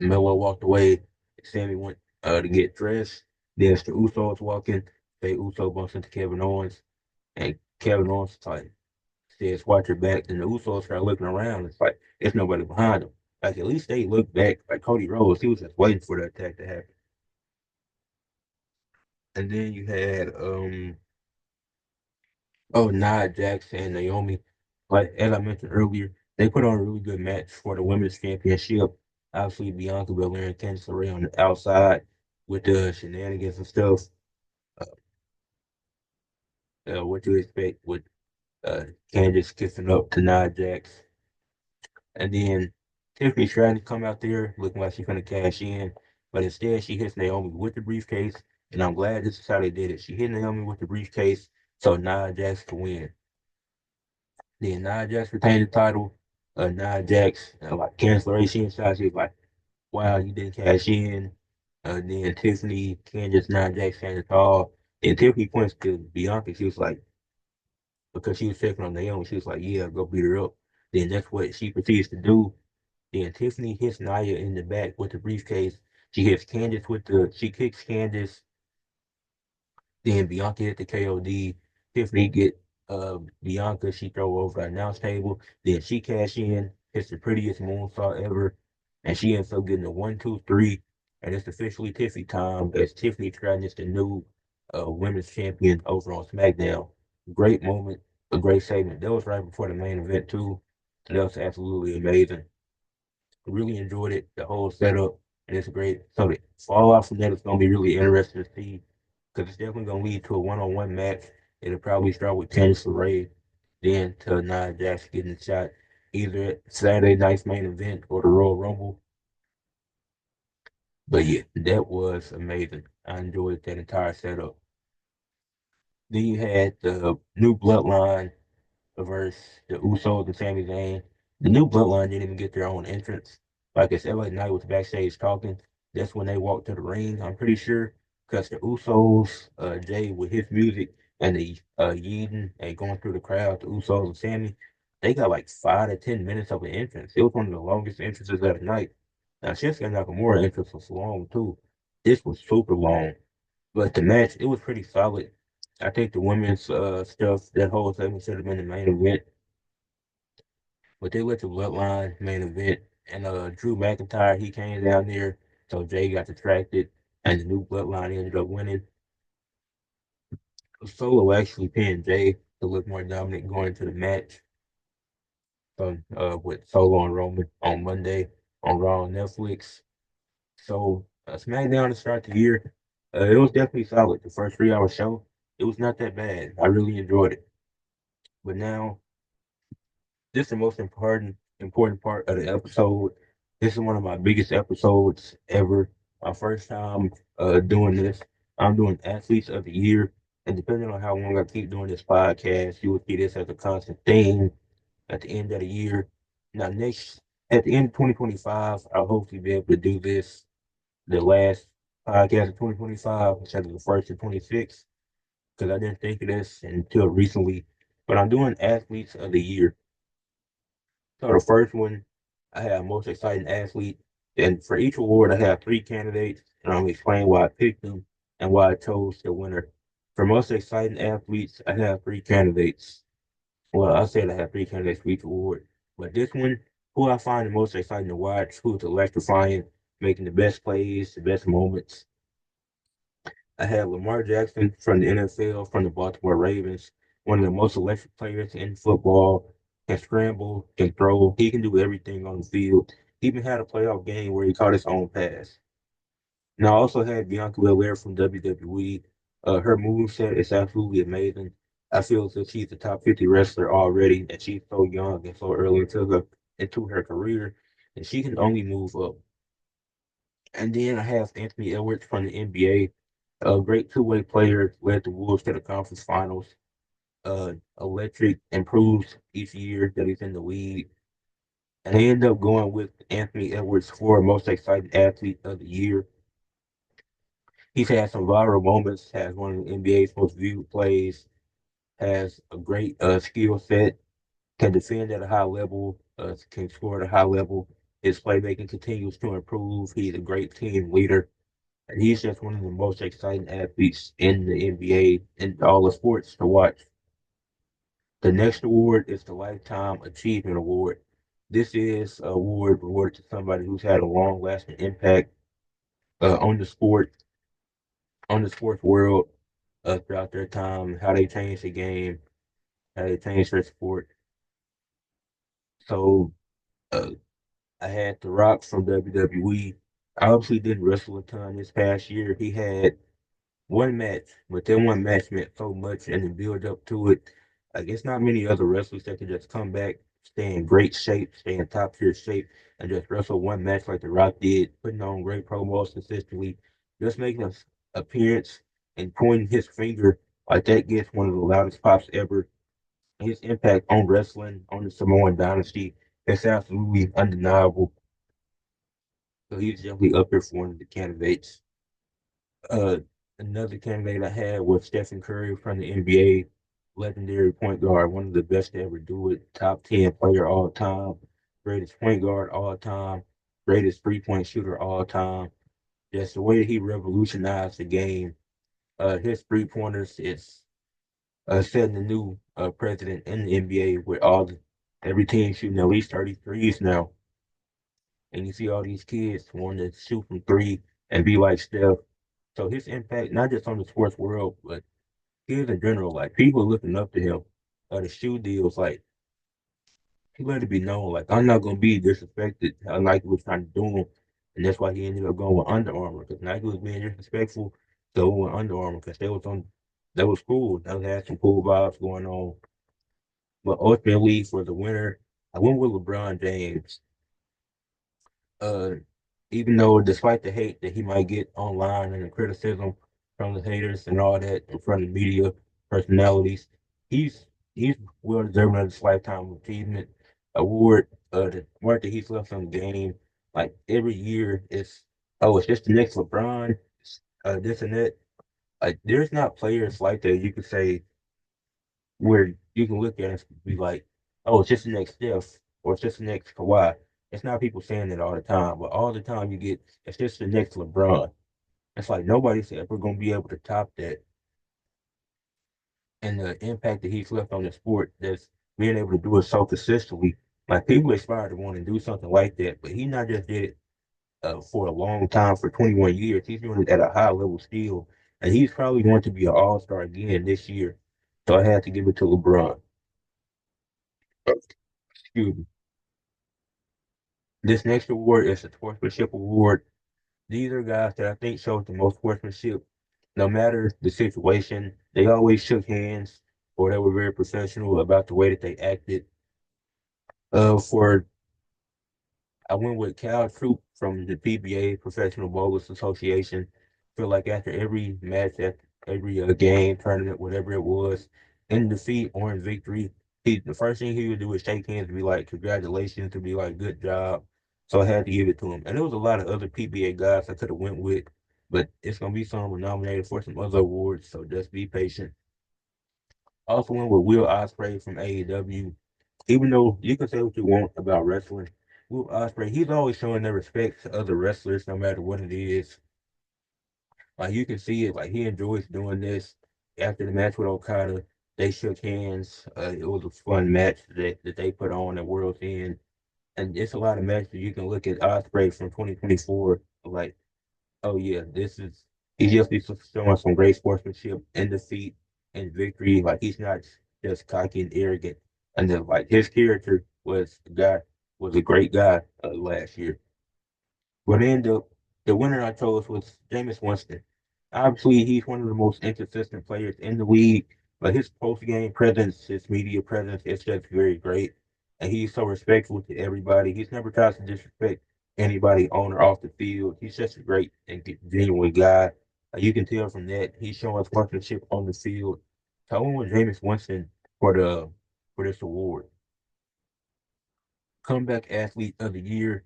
Melo walked away. Sammy went to get dressed. There's the Usos walking. They Uso bumps into Kevin Owens, and Kevin Owens like says, "Watch your back." And the Usos start looking around. It's like there's nobody behind them. Like at least they look back. Like Cody Rhodes, he was just waiting for the attack to happen. And then you had Nia Jax and Naomi. Like as I mentioned earlier, they put on a really good match for the women's championship. Obviously, Bianca Belair and Candice LeRae on the outside with the shenanigans and stuff. Uh, what you expect with uh, Candice kissing up to Nia Jax, and then Tiffany Stratton come out there looking like she's gonna cash in, but instead she hits Naomi with the briefcase, and I'm glad this is how they did it. She hit Naomi with the briefcase, so Nia Jax can win. Then Nia Jax retained the title. Nia Jax, like cancellation shots, she was like, wow, you didn't cash in. Then Tiffany, Candice, Nia Jax saying it all. And Tiffany points to Bianca. She was like, because she was checking on Naomi, she was like, yeah, go beat her up. Then that's what she proceeds to do. Then Tiffany hits Nia in the back with the briefcase. She hits Candice she kicks Candice. Then Bianca hit the KOD. Tiffany get Bianca, she throw over the announce table. Then she cash in, hits the prettiest moonsault ever, and she ends up getting a 1, 2, 3. And it's officially Tiffany time as Tiffany Stratton is the new women's champion over on SmackDown. Great moment, a great segment. That was right before the main event too. That was absolutely amazing. Really enjoyed it, the whole setup, and it's great. So the fallout from that is going to be really interesting to see because it's definitely going to lead to a one-on-one match. It'll probably start with Candice LeRae, then to Nia Jax getting shot either at Saturday night's main event or the Royal Rumble. But yeah, that was amazing. I enjoyed that entire setup. Then you had the new Bloodline versus the Usos and Sami Zayn. The new Bloodline didn't even get their own entrance. Like as LA Knight was backstage talking, that's when they walked to the ring. I'm pretty sure because the Usos, Jay with his music and the yeeting and going through the crowd, the Usos and Sammy, they got like 5 to 10 minutes of an entrance. It was one of the longest entrances of the night. Now Shinsuke Nakamura entrance was long too. This was super long, but the match it was pretty solid. I think the women's stuff that whole segment should have been the main event, but they let the Bloodline main event. And Drew McIntyre he came down there, so Jay got distracted, and the new Bloodline ended up winning. Solo actually pinned Jay to look more dominant going into the match. So with Solo and Roman on Monday on Raw and Netflix. So SmackDown to start the year, it was definitely solid. The first 3 hour show, it was not that bad. I really enjoyed it. But now this is the most important part of the episode. This is one of my biggest episodes ever. My first time doing this. I'm doing athletes of the year. And depending on how long I keep doing this podcast, you will see this as a constant thing at the end of the year. Now next at the end of 2025, I'll hopefully be able to do this the last podcast of 2025 instead of the first of 26. Because I didn't think of this until recently. But I'm doing athletes of the year. So the first one, I have most exciting athlete. And for each award, I have three candidates, and I'm going to explain why I picked them and why I chose the winner. For most exciting athletes, I have three candidates. Well, I said I have three candidates for each award, but this one, who I find the most exciting to watch, who's electrifying, making the best plays, the best moments. I have Lamar Jackson from the NFL, from the Baltimore Ravens, one of the most electric players in football, can scramble, can throw, he can do everything on the field. He even had a playoff game where he caught his own pass. And I also had Bianca Belair from WWE. Her moveset is absolutely amazing. I feel as if she's a top 50 wrestler already, and she's so young and so early into her career, and she can only move up. And then I have Anthony Edwards from the NBA, a great two-way player, led the Wolves to the conference finals. Electric, improves each year that he's in the league. And I ended up going with Anthony Edwards for most exciting athlete of the year. He's had some viral moments, has one of the NBA's most viewed plays, has a great skill set, can defend at a high level, can score at a high level. His playmaking continues to improve. He's a great team leader. And he's just one of the most exciting athletes in the NBA and all the sports to watch. The next award is the Lifetime Achievement Award. This is an award awarded to somebody who's had a long-lasting impact on the sports world throughout their time, how they changed the game, how they changed their sport. So uh, I had The Rock from WWE. I obviously didn't wrestle a ton this past year. He had one match, but that one match meant so much and the build up to it. Like it's not many other wrestlers that can just come back, stay in great shape, stay in top tier shape, and just wrestle one match like The Rock did, putting on great promos consistently, just making an appearance and pointing his finger like that gets one of the loudest pops ever. His impact on wrestling, on the Samoan dynasty, is absolutely undeniable. So he's definitely up there for one of the candidates. Uh, Another candidate I had was Stephen Curry from the NBA, legendary point guard, one of the best to ever do it, top 10 player all time, greatest point guard all time, greatest three-point shooter all time. Just the way he revolutionized the game. His three-pointers is setting a new president in the NBA with every team shooting at least 33s now. And you see all these kids wanting to shoot from three and be like Steph. So his impact, not just on the sports world, but kids in general, like people looking up to him. The shoe deals, like he let it be known, like I'm not gonna be disrespected. Nike was trying to do him, and that's why he ended up going with Under Armour because Nike was being disrespectful. So he went Under Armour because that was cool. That had some cool vibes going on. But ultimately, for the winner, I went with LeBron James. Uh, Even though despite the hate that he might get online and the criticism from the haters and all that in front of media personalities, he's he's well deserving of this lifetime achievement award. The mark that he's left on the game, like every year, it's just the next LeBron, this and that. Like there's not players like that you could say where you can look at it and be like, oh, it's just the next Steph or it's just the next Kawhi. It's not people saying it all the time, but all the time you get it's just the next LeBron. It's like nobody's ever gonna be able to top that and the impact that he's left on the sport that's being able to do it so consistently. Like people aspire to want to do something like that, but he not just did it for a long time for 21 years. He's doing it at a high level still, and he's probably going to be an All Star again this year. So I had to give it to LeBron. Excuse me. This next award is the Sportsmanship Award. These are guys that I think showed the most sportsmanship. No matter the situation, they always shook hands or they were very professional about the way that they acted. For I went with Cal Troop from the PBA, Professional Bowlers Association. Feel like after every match, after every game, tournament, whatever it was, in defeat or in victory, the first thing he would do is shake hands and be like, "Congratulations," to be like, "Good job." So I had to give it to him. And there was a lot of other PBA guys I could have went with, but it's gonna be some nominated for some other awards. So just be patient. Also went with Will Ospreay from AEW. Even though you can say what you want about wrestling, Will Ospreay, he's always showing their respect to other wrestlers, no matter what it is. Like you can see it, like he enjoys doing this. After the match with Okada, they shook hands. It was a fun match that they put on at World's End, and it's a lot of matches you can look at Ospreay from 2024. Like, oh yeah, this is he's just showing some great sportsmanship in defeat and victory. Like he's not just cocky and arrogant. And then like his character was a great guy last year. But then the winner I chose was Jameis Winston. Obviously, he's one of the most inconsistent players in the league, but his post game presence, his media presence, is just very great. And he's so respectful to everybody. He's never tries to disrespect anybody on or off the field. He's just a great and genuine guy. You can tell from that he's showing sportsmanship on the field. So I went with Jameis Winston for this award. Comeback athlete of the year.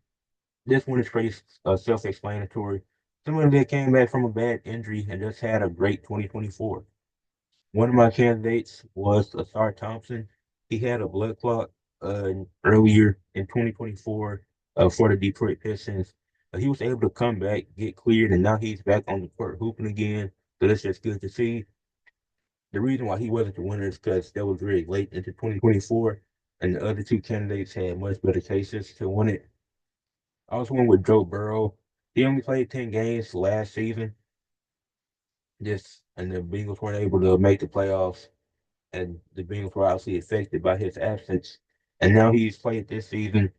This one is pretty self-explanatory. Someone that came back from a bad injury and just had a great 2024. One of my candidates was Asar Thompson. He had a blood clot earlier in 2024 for the Detroit Pistons. He was able to come back, get cleared, and now he's back on the court hooping again. So that's just good to see. The reason why he wasn't the winner is because that was very late into 2024, and the other two candidates had much better cases to win it. I was one with Joe Burrow. He only played 10 games last season. And the Bengals weren't able to make the playoffs, and the Bengals were obviously affected by his absence. And now he's played this season,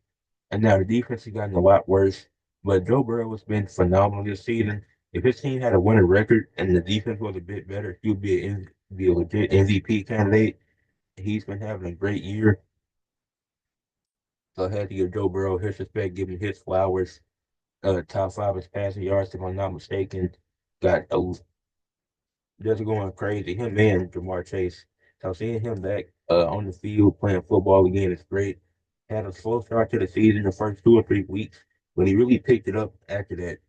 and now the defense has gotten a lot worse. But Joe Burrow has been phenomenal this season. If his team had a winning record and the defense was a bit better, he would be a legit MVP candidate. He's been having a great year. So I had to give Joe Burrow his respect, give him his flowers. Top five in passing yards, if I'm not mistaken. Got just going crazy. Him and Jamar Chase. So seeing him back on the field playing football again is great. Had a slow start to the season the first 2 or 3 weeks, but he really picked it up after that.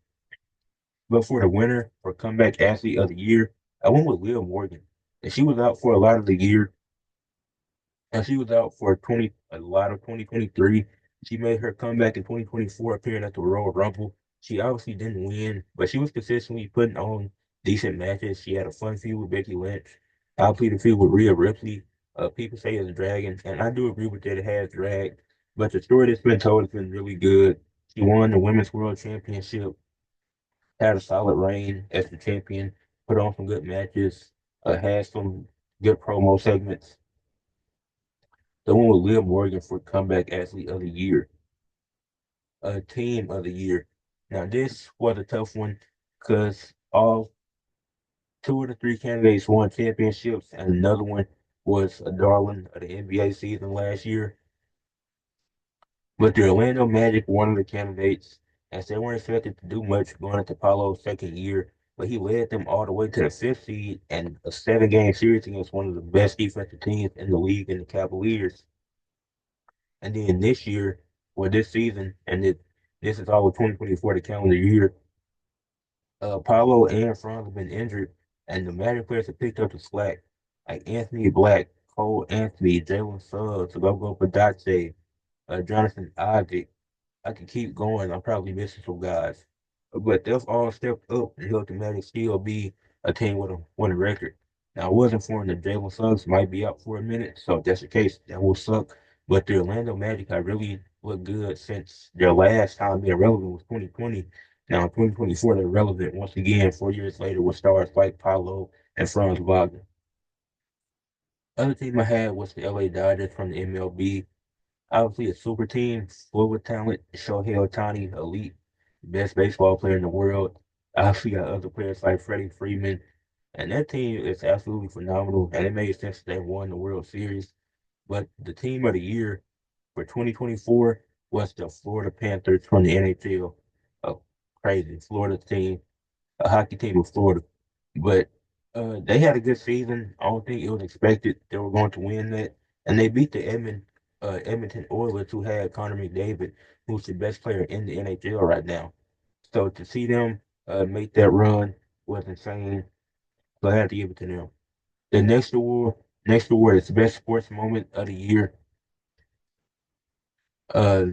But for the winner for comeback athlete of the year, I went with Leah Morgan. And she was out for a lot of the year, and she was out for a lot of 2023. She made her comeback in 2024, appearing at the Royal Rumble. She obviously didn't win, but she was consistently putting on decent matches. She had a fun feud with Becky Lynch. Obviously, the feud with Rhea Ripley. People say it's a dragon, and I do agree with that. It has dragged, but the story that's been told has been really good. She won the Women's World Championship, had a solid reign as the champion, put on some good matches, had some good promo segments. The one with Liv Morgan for comeback athlete of the year, team of the year. Now this was a tough one because all two of the three candidates won championships, and another one was a darling of the NBA season last year. But the Orlando Magic, one of the candidates, as they weren't expected to do much going into Paolo's second year, but he led them all the way to the fifth seed and a 7 game series against one of the best defensive teams in the league in the Cavaliers. And then this year, or this season, this is all of 2024, the calendar year, Paolo and Franz have been injured, and the Magic players have picked up the slack. Like Anthony Black, Cole Anthony, Jalen Suggs, Gogo Padate, Jonathan Isaac. I could keep going. I'm probably missing some guys. But they've all stepped up and helped the Magic still be a team with a winning record. Now, it wasn't for the Jalen Suggs might be out for a minute, so if that's the case, that will suck. But the Orlando Magic have really looked good since their last time being relevant was 2020. Now, in 2024, they're relevant once again 4 years later with stars like Paolo and Franz Wagner. Other team I had was the LA Dodgers from the MLB. Obviously, a super team full of talent. Shohei Ohtani, elite, best baseball player in the world. Obviously, got other players like Freddie Freeman. And that team is absolutely phenomenal. And it made sense that they won the World Series. But the team of the year for 2024 was the Florida Panthers from the NHL. A crazy Florida team, a hockey team of Florida. But they had a good season. I don't think it was expected they were going to win that. And they beat the Edmonton Oilers, who had Connor McDavid, who's the best player in the NHL right now. So to see them make that run was insane. So I had to give it to them. The next award is best sports moment of the year. Uh,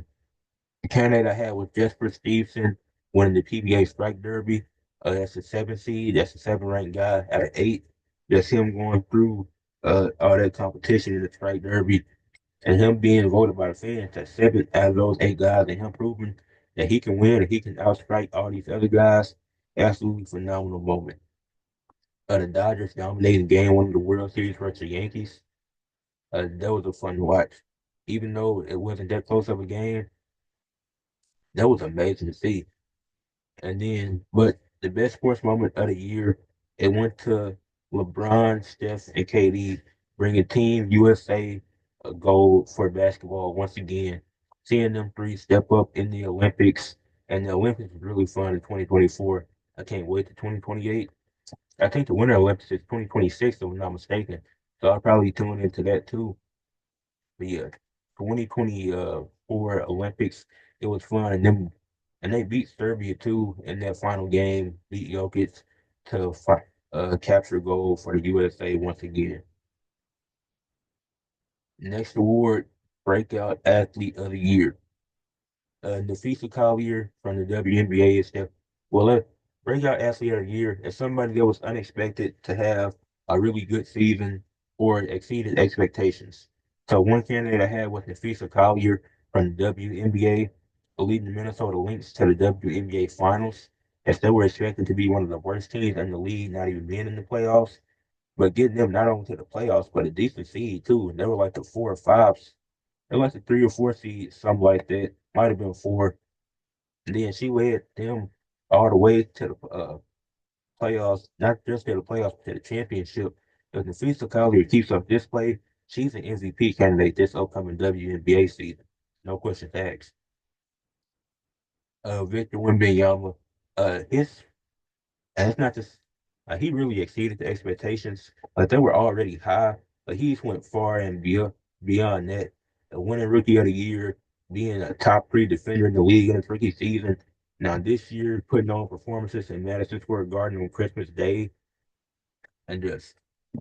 The candidate I had was Jesper Stevenson winning the PBA Strike Derby. That's a 7 seed. That's a 7 ranked guy out of 8. That's him going through all that competition in the Strike Derby and him being voted by the fans as 7 out of those 8 guys and him proving that he can win and he can outstrike all these other guys. Absolutely phenomenal moment. The Dodgers dominating game 1 of the World Series versus the Yankees. That was a fun watch. Even though it wasn't that close of a game, that was amazing to see. And then, but the best sports moment of the year, it went to LeBron, Steph, and KD bringing Team USA a gold for basketball once again. Seeing them three step up in the Olympics, and the Olympics is really fun in 2024. I can't wait to 2028. I think the Winter Olympics is 2026, if I'm not mistaken. So I'll probably tune into that too. But yeah, 2024 Olympics, it was fun. And they beat Serbia too in that final game, beat Jokic to capture gold for the USA once again. Next award, Breakout Athlete of the Year. Nafisa Collier from the WNBA is the well, breakout athlete of the year is somebody that was unexpected to have a really good season or exceeded expectations. So one candidate I had was Nafisa Collier from the WNBA, leading the Minnesota Lynx to the WNBA Finals, as they were expected to be one of the worst teams in the league, not even being in the playoffs, but getting them not only to the playoffs but a decent seed too. And they were like the 4 or 5s. They were like the 3 or 4 seeds, something like that. Might have been 4. And then she led them all the way to the playoffs, not just to the playoffs, but to the championship. If Nafisa Collier keeps up this play, she's an MVP candidate this upcoming WNBA season. No questions asked. Victor Wembanyama, his and it's not just he really exceeded the expectations. Like they were already high, but he's went far and beyond that. Winning Rookie of the Year, being a top 3 defender in the league in his rookie season. Now this year, putting on performances in Madison Square Garden on Christmas Day, and just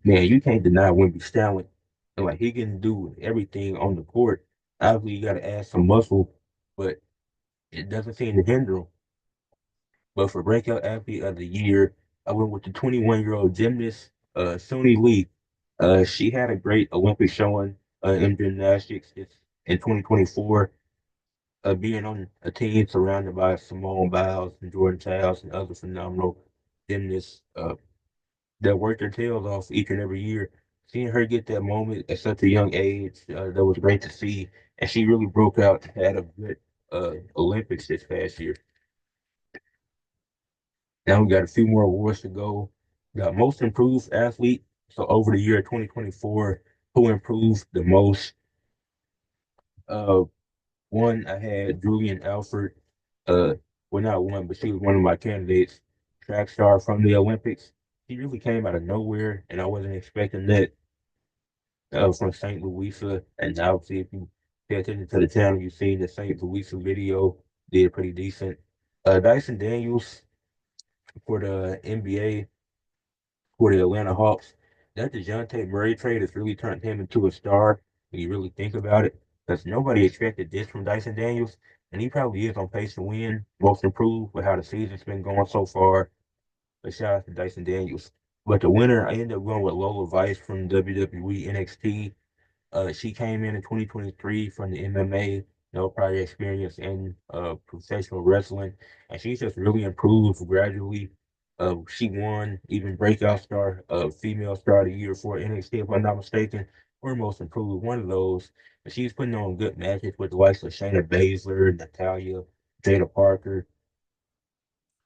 man, you can't deny Wemby's talent. And like he can do everything on the court. Obviously, you got to add some muscle, but it doesn't seem to hinder him. But for breakout athlete of the year, I went with the 21-year-old gymnast, Suni Lee. She had a great Olympic showing in gymnastics. It's in 2024, being on a team surrounded by Simone Biles and Jordan Childs and other phenomenal gymnasts that work their tails off each and every year. Seeing her get that moment at such a young age, that was great to see. And she really broke out, had a good Olympics this past year. Now we got a few more awards to go. Got most improved athlete. So over the year 2024, who improved the most? Uh, One I had Julian Alford. Uh, well, not one, but she was one of my candidates. Track star from the Olympics. She really came out of nowhere, and I wasn't expecting that. From St. Louisa, and obviously if you pay attention to the channel, you see the St. Louisa video did pretty decent. Dyson Daniels for the NBA for the Atlanta Hawks. That DeJounte Murray trade has really turned him into a star when you really think about it. Because nobody expected this from Dyson Daniels, and he probably is on pace to win most improved with how the season's been going so far. But shout out to Dyson Daniels. But the winner, I ended up going with Lola Vice from WWE NXT. She came in 2023 from the MMA, no prior experience in professional wrestling, and she's just really improved gradually. She won even breakout star, female star of the year for NXT, if I'm not mistaken, or most improved, one of those. And she's putting on good matches with the likes of Shayna Baszler, Natalia, Jada Parker.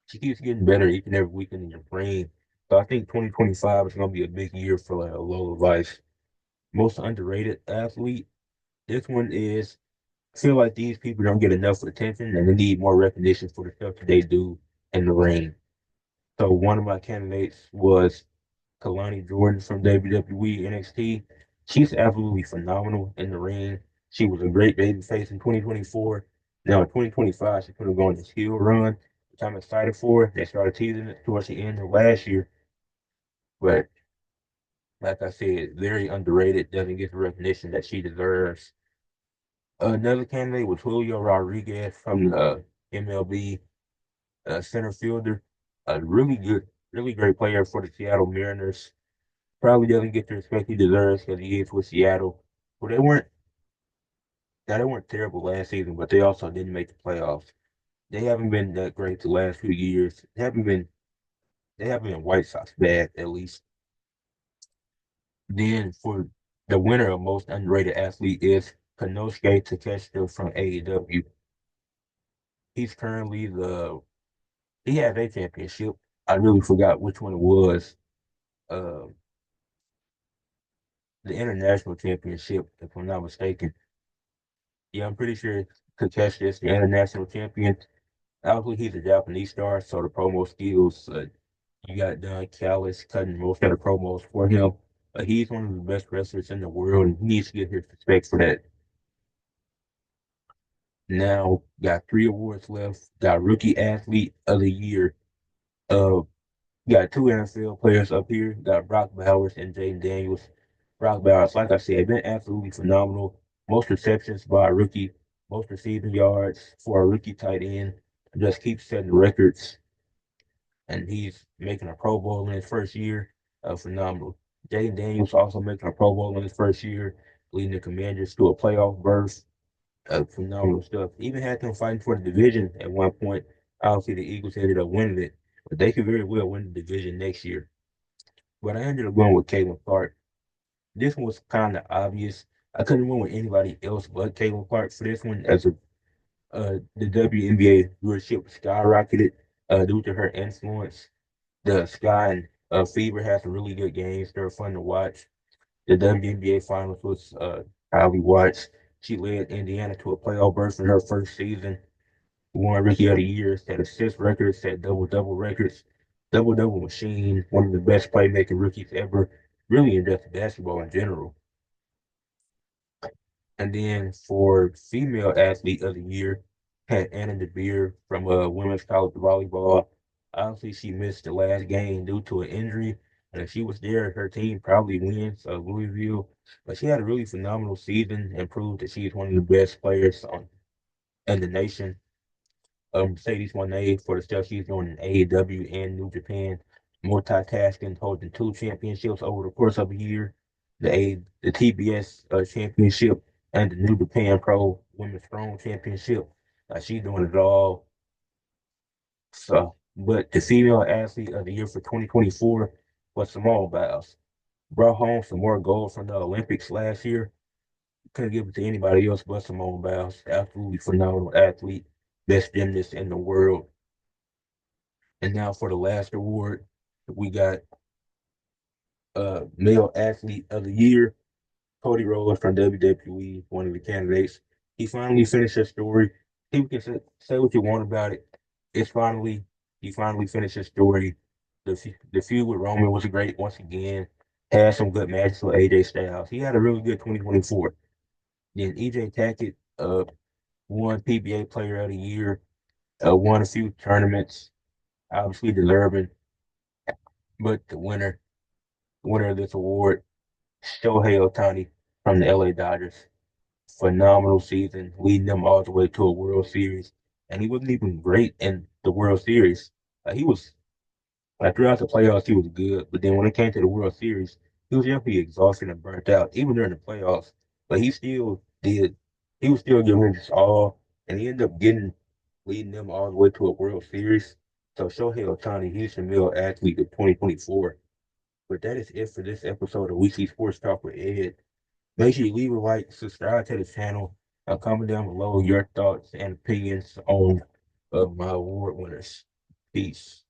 She keeps getting better each and every week in the ring. So I think 2025 is going to be a big year for Lola Vice. Most underrated athlete. This one is, I feel like these people don't get enough attention and they need more recognition for the stuff that they do in the ring. So one of my candidates was Kalani Jordan from WWE NXT. She's absolutely phenomenal in the ring. She was a great babyface in 2024. Now in 2025, she's going to go on this heel run, which I'm excited for. They started teasing it towards the end of last year, but like I said, very underrated, doesn't get the recognition that she deserves. Another candidate was Julio Rodriguez from the MLB, center fielder. A really great player for the Seattle Mariners. Probably doesn't get the respect he deserves because he is with Seattle. Well, they weren't terrible last season, but they also didn't make the playoffs. They haven't been that great the last few years. They haven't been White Sox bad, at least. Then for the winner of most underrated athlete is Konosuke Takeshita from AEW. He's currently he has a championship. I really forgot which one it was. Uh, the international championship, if I'm not mistaken. Yeah, I'm pretty sure Takeshita is the international champion. Obviously, he's a Japanese star, so the promo skills, you got Don Callis cutting most of the promos for him. He's one of the best wrestlers in the world, and he needs to get his respect for that. Now, got three awards left. Got Rookie Athlete of the Year. Uh, got two NFL players up here. Got Brock Bowers and Jaden Daniels. Brock Bowers, like I said, been absolutely phenomenal. Most receptions by a rookie, most receiving yards for a rookie tight end. Just keeps setting records, and he's making a Pro Bowl in his first year. Phenomenal. Jaden Daniels also making a Pro Bowl in his first year, leading the Commanders to a playoff berth. Phenomenal stuff. Even had them fighting for the division at one point. Obviously, the Eagles ended up winning it, but they could very well win the division next year. But I ended up going with Caitlin Clark. This one was kind of obvious. I couldn't win with anybody else but Caitlin Clark for this one, as the WNBA viewership skyrocketed due to her influence. The Sky and Fever had some really good games. They were fun to watch. The WNBA Finals was highly watched. She led Indiana to a playoff berth in her first season. Won Rookie of the Year, set assist records, set double-double records, double-double machine, one of the best playmaking rookies ever, really in just basketball in general. And then for Female Athlete of the Year, had Anna DeBeer from women's college volleyball. Obviously, she missed the last game due to an injury. And if she was there, her team probably wins Louisville. But she had a really phenomenal season and proved that she's one of the best players in the nation. Mercedes Moné for the stuff she's doing in AEW and New Japan, multitasking, holding two championships over the course of a year, the TBS championship and the New Japan Pro Women's Strong Championship. She's doing it all. So, but the female athlete of the year for 2024 was Simone Biles. Brought home some more gold from the Olympics last year. Couldn't give it to anybody else but Simone Biles. Absolutely phenomenal athlete, best gymnast in the world. And now for the last award, we got male athlete of the year, Cody Rhodes from WWE, one of the candidates. He finally finished his story. People can say what you want about it. It's finally he finally finished his story. The feud with Roman was great once again. Had some good matches with AJ Styles. He had a really good 2024. Then EJ Tackett won PBA Player of the Year, won a few tournaments, obviously deserving. But the winner of this award, Shohei Ohtani from the LA Dodgers. Phenomenal season, leading them all the way to a World Series. And he wasn't even great in the World Series. He was, like, throughout the playoffs, he was good. But then when it came to the World Series, he was definitely exhausted and burnt out, even during the playoffs. But he was still giving it his all. And he ended up leading them all the way to a World Series. So Shohei Ohtani, he's the male athlete of 2024. But that is it for this episode of Weekly Sports Talk with Ed. Make sure you leave a like, subscribe to the channel, and comment down below your thoughts and opinions on my award winners. Peace.